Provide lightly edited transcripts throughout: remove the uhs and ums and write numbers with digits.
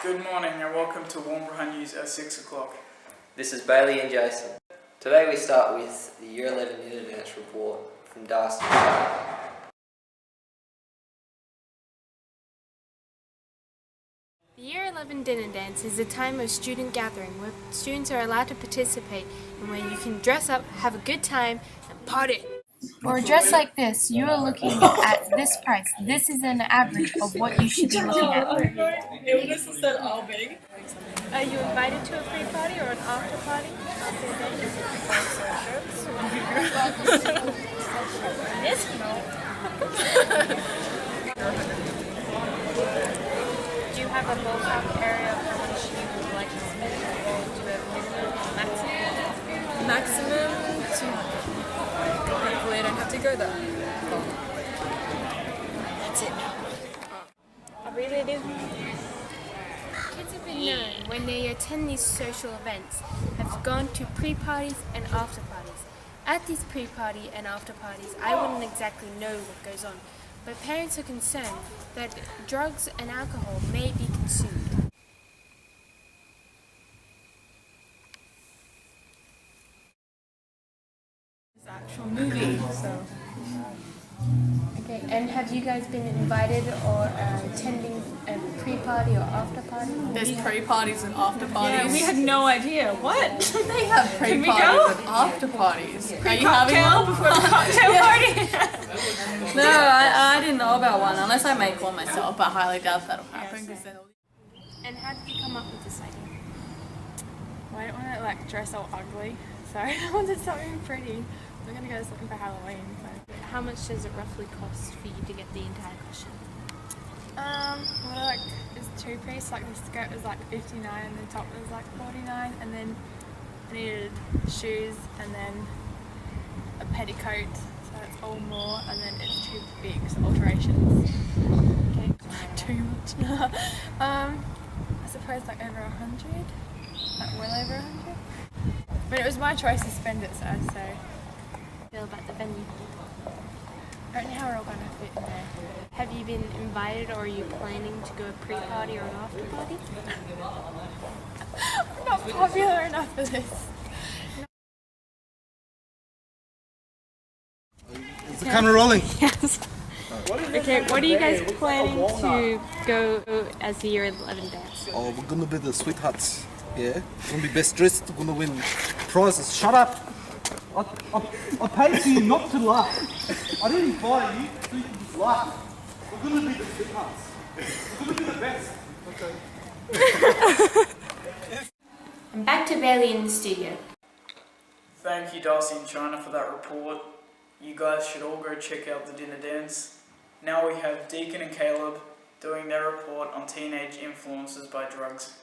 Good morning and welcome to Warnbro News at 6 o'clock. This is Bailey and Jason. Today we start with the Year 11 Dinner Dance report from Darcy. The Year 11 Dinner Dance is a time of student gathering where students are allowed to participate and where you can dress up, have a good time, and party. For a dress like this, you are looking at this price. This is an average of what you should be looking at. Are you invited to a pre-party or an after-party? Yes? No. Do you have a ballpark area for which you would like to spend, or do you have minimum, maximum? Hopefully I don't have to go there. That's it. I really do. Kids have been known, when they attend these social events, have gone to pre-parties and after-parties. At these pre-party and after-parties, I wouldn't exactly know what goes on, but parents are concerned that drugs and alcohol may be consumed. It's actual movie, so. Okay, and have you guys been invited or attending a pre-party or after-party? There's pre-parties and after-parties. Yeah, we had no idea. What? They have pre-parties and after-parties. Are you having one? Before the cocktail party? No, I didn't know about one, unless I make one myself, but I highly doubt that'll happen. And how did you come up with this idea? Well, I don't want to like dress all ugly, so I wanted something pretty. We're gonna go something for Halloween. So. How much does it roughly cost for you to get the entire costume? Well, like it's two-piece. Like the skirt was like $59, and the top was like $49, and then I needed shoes and then a petticoat, so it's all more, and then it's too big, so alterations. Okay. Too much. I suppose like over 100, like well over 100. But it was my choice to spend it, so I say. Feel about the venue? I don't know how we're all going to fit in there. Have you been invited or are you planning to go a pre-party or an after-party? I'm not popular enough for this. Is the camera rolling? Yes. Okay, what are you guys planning to go as the Year 11 dance? Oh, we're gonna be the sweethearts. Yeah, we're gonna be best dressed. We're gonna win prizes. Shut up! I paid for you not to laugh. I didn't invite you so you can just laugh. We're gonna be the sweethearts. We're gonna be the best. Okay. I'm back to Bailey in the studio. Thank you Darcy and China for that report. You guys should all go check out the dinner dance. Now we have Deacon and Caleb doing their report on teenage influences by drugs.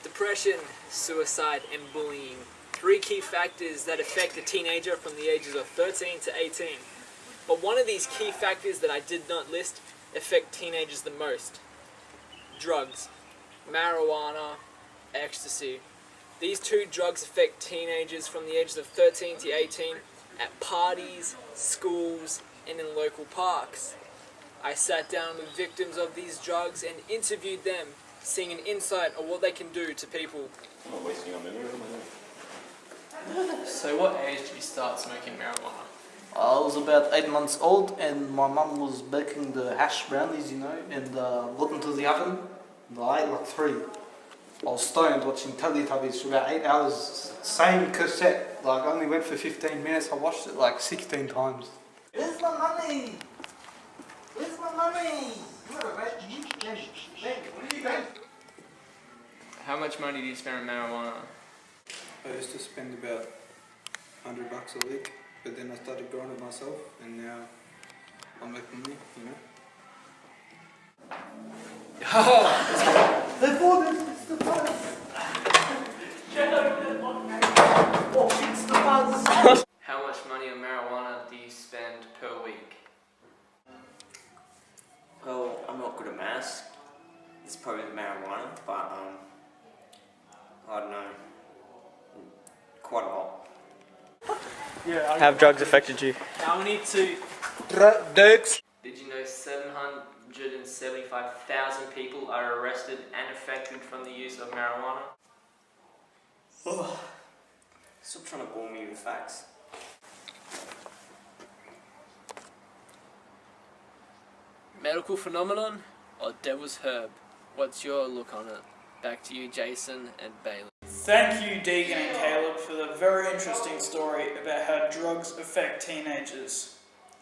Depression, suicide, and bullying. 3 key factors that affect a teenager from the ages of 13 to 18. But one of these key factors that I did not list affect teenagers the most. Drugs. Marijuana, ecstasy. These 2 drugs affect teenagers from the ages of 13 to 18 at parties, schools, and in local parks. I sat down with victims of these drugs and interviewed them, seeing an insight of what they can do to people. So what age did you start smoking marijuana? I was about 8 months old and my mum was baking the hash brownies, you know, and got into the oven. And I ate like 3. I was stoned watching Teletubbies for about 8 hours. Same cassette, like only went for 15 minutes. I watched it like 16 times. Where's my money? Where's my money? How much money do you spend on marijuana? I used to spend about $100 a week, but then I started growing it myself, and now I'm making money, you know. They bought this, it's the buzz. It's the buzz. How much money on marijuana do you spend per week? Well, I'm not good at maths. It's probably marijuana, but I don't know. Quite a lot. Have drugs affected you? Now we need to... Drugs. Did Did you know 775,000 people are arrested and affected from the use of marijuana? Oh, stop trying to bore me with facts. Medical phenomenon or devil's herb? What's your look on it? Back to you, Jason and Bailey. Thank you, Deegan and Caleb, for the very interesting story about how drugs affect teenagers.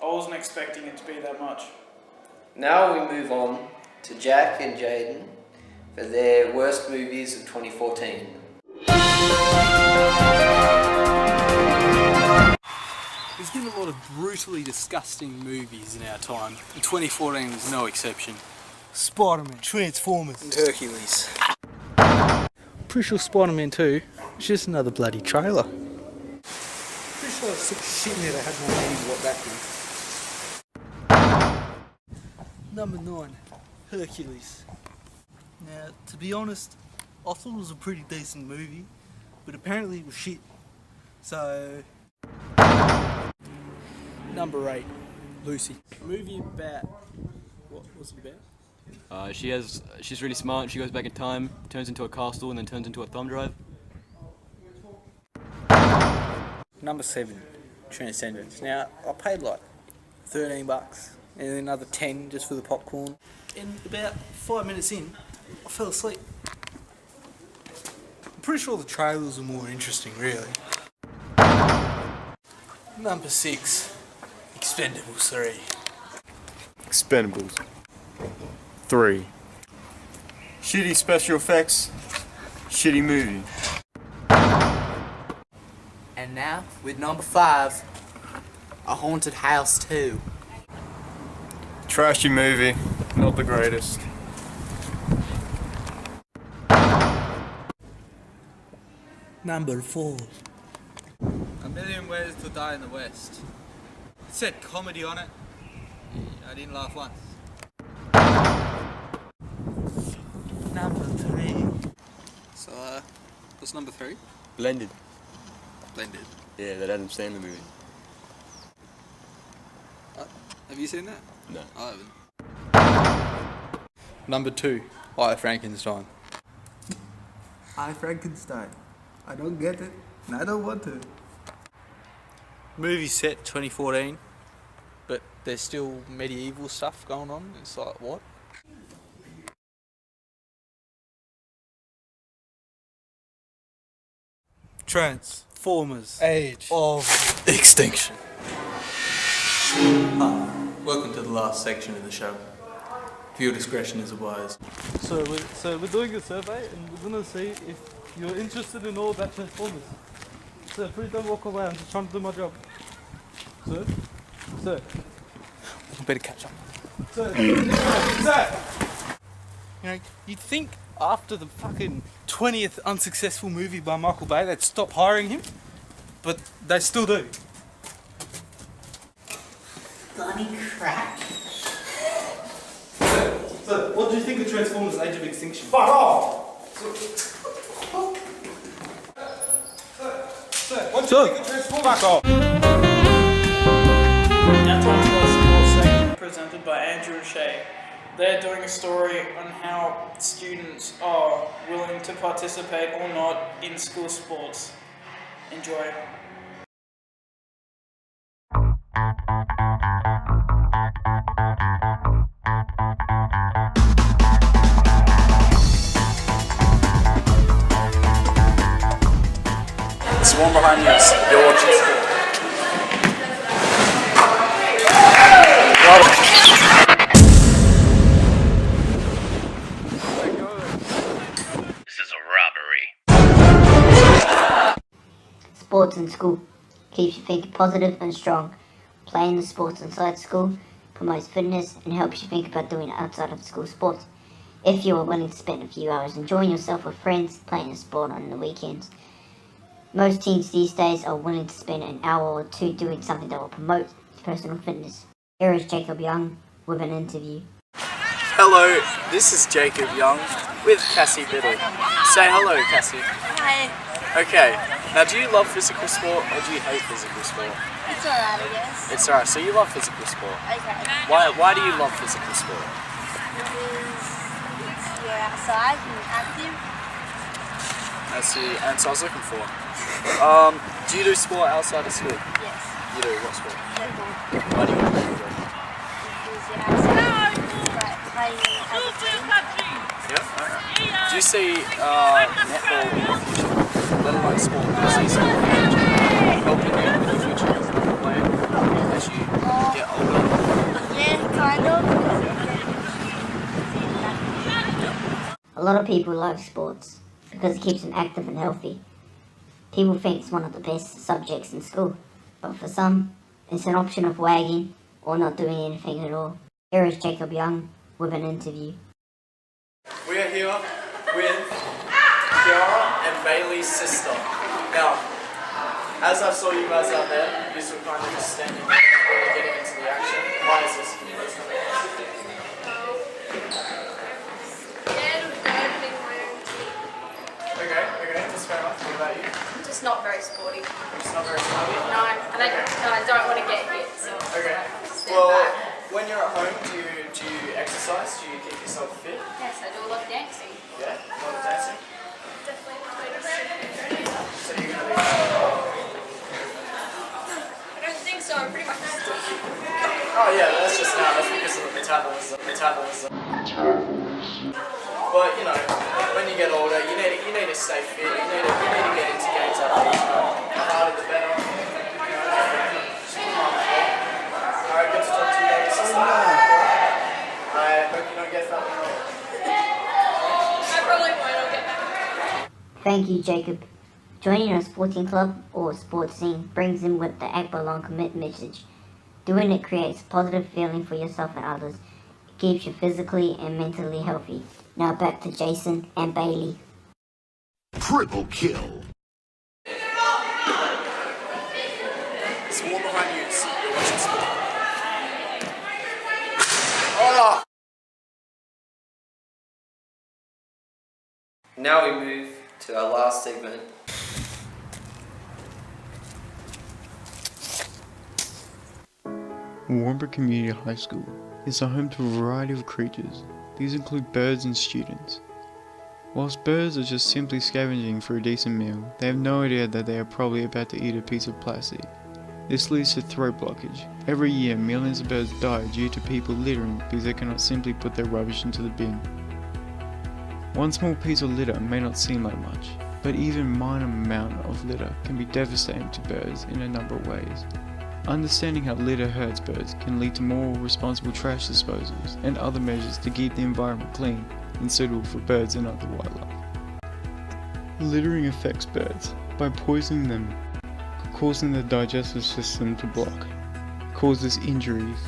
I wasn't expecting it to be that much. Now we move on to Jack and Jaden for their worst movies of 2014. There's been a lot of brutally disgusting movies in our time, and 2014 was no exception. Spider-Man, Transformers, And Hercules. Pretty sure Spider-Man 2 is just another bloody trailer. Pretty sure there's some shit in there that had no idea what that is. Number 9, Hercules. Now, to be honest, I thought it was a pretty decent movie, but apparently it was shit. So, number 8, Lucy. A movie about... what was it about? She's really smart. She goes back in time, turns into a castle, and then turns into a thumb drive. Number 7, Transcendence. Now, I paid like $13 and then another 10 just for the popcorn. And about 5 minutes in, I fell asleep. I'm pretty sure the trailers are more interesting, really. Number 6, Expendables 3. Expendables 3. Shitty special effects, shitty movie. And now, with number 5, A Haunted House 2. Trashy movie, not the greatest. Number 4. A Million Ways to Die in the West. It said comedy on it. I didn't laugh once. Number 3. So, what's number 3? Blended. Blended. Yeah, that Adam Sandler movie. Have you seen that? No. I haven't. Number 2, I, Frankenstein. I, Frankenstein. I don't get it, and I don't want to. Movie set 2014, but there's still medieval stuff going on. It's like, what? Transformers. Age of Extinction. Hi, welcome to the last section of the show. Viewer discretion is advised. So we're doing a survey and we're gonna see if you're interested in all about Transformers. Sir, please don't walk away, I'm just trying to do my job. Sir? Sir? I better catch up. Sir? Sir! You know, you'd think after the fucking 20th unsuccessful movie by Michael Bay they'd stop hiring him, but they still do. Bloody crap. So, what do you think of Transformers Age of Extinction? Fuck off! Sir, what do you think of Transformers? Fuck off! Now time for our sports segment presented by Andrew and Shay. They're doing a story on how students are willing to participate or not in school sports. Enjoy. It's the one behind you. You're watching sport. This is a robbery. Sports in school keeps you thinking positive and strong. Playing the sports inside school promotes fitness and helps you think about doing outside of school sports. If you are willing to spend a few hours enjoying yourself with friends, playing a sport on the weekends. Most teens these days are willing to spend an hour or two doing something that will promote personal fitness. Here is Jacob Young with an interview. Hello, this is Jacob Young with Cassie Biddle. Say hello, Cassie. Hi. Okay, Now, do you love physical sport or do you hate physical sport? It's alright, I guess. It's alright. So you love physical sport. Okay. Why do you love physical sport? Because you're outside and active. That's the answer I was looking for. Do you do sport outside of school? Yes. You do. What sport? Football. Why do you want to play football? Because you're outside, like playing as a team. Yeah. Alright. Do you see netball in the future? Let alone sport. Do you see some helping you in the future play as you get older? Yeah, kind of. A lot of people love sports because it keeps them active and healthy. People think it's one of the best subjects in school, but for some, it's an option of wagging or not doing anything at all. Here is Jacob Young with an interview. We are here with Kiara and Bailey's sister. Now, as I saw you guys out there, you were kind of just standing there, not really getting into the action. Why is this? Can you please tell me? Okay, that's fair enough. What about you? Just not very sporty. It's not very sporty? No, and I don't want to get hit. So Okay. stand Well, back. when you're at home, do you exercise? Do you keep yourself fit? Yes, I do a lot of dancing. Yeah? A lot of dancing? Definitely. So you're going to be... I don't think so. I'm pretty much. Oh yeah, that's just now. That's because of the metabolism. But you know, when you get older, you need to stay fit. You need to get into games at age. The harder, the better. Alright, good to talk to you guys. I hope you don't get fat when you're older. I probably won't. I'll get back. Thank you, Jacob. Joining a sporting club or sports scene brings in with the Act Belong Commit message. Doing it creates a positive feeling for yourself and others. It keeps you physically and mentally healthy. Now back to Jason and Bailey. Triple kill. It's the one behind you. You're watching sport. Oh! Now we move to our last segment. Warnbrook Community High School is a home to a variety of creatures. These include birds and students. Whilst birds are just simply scavenging for a decent meal, they have no idea that they are probably about to eat a piece of plastic. This leads to throat blockage. Every year, millions of birds die due to people littering because they cannot simply put their rubbish into the bin. One small piece of litter may not seem like much, but even a minor amount of litter can be devastating to birds in a number of ways. Understanding how litter hurts birds can lead to more responsible trash disposals and other measures to keep the environment clean and suitable for birds and other wildlife. Littering affects birds by poisoning them, causing the digestive system to block, causes injuries,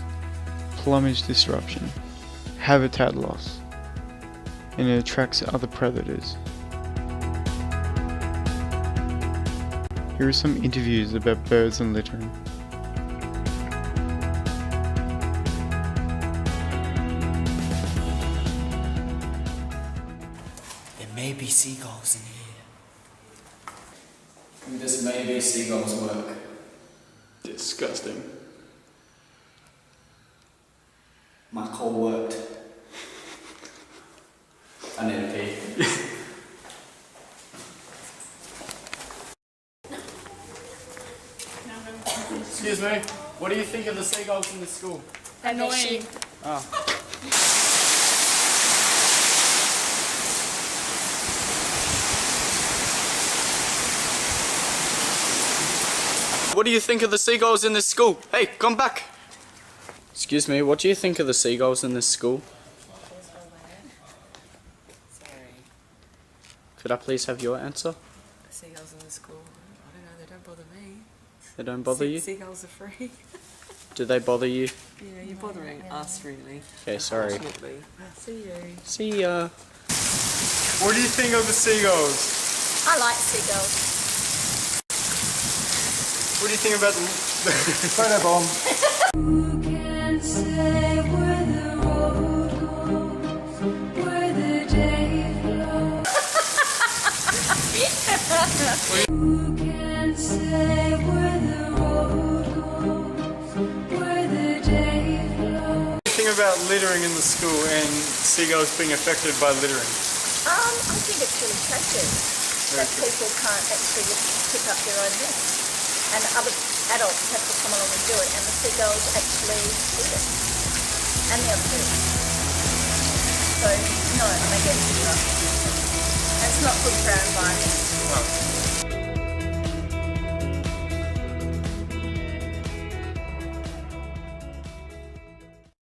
plumage disruption, habitat loss, and it attracts other predators. Here are some interviews about birds and littering. May be seagulls in here. This may be seagulls' work. Disgusting. My call worked. I need a pee. Excuse me, what do you think of the seagulls in the school? Annoying. Oh. What do you think of the seagulls in this school? Hey, come back! Excuse me, what do you think of the seagulls in this school? Sorry. Could I please have your answer? Seagulls in the school. I don't know, they don't bother me. They don't bother you? Seagulls are free. Do they bother you? Yeah, you're bothering us really. Okay, sorry. Unfortunately. See you. See ya. What do you think of the seagulls? I like seagulls. What do you think about the photo bomb? Who can say where the road goes, where the day flows? Who can about littering in the school and seagulls being affected by littering? I think it's really tragic that people can't actually pick up their own mess. And other adults have to come along and do it, and the seagulls actually eat it. And they're food. So, no, I don't get it. It's not good for our environment.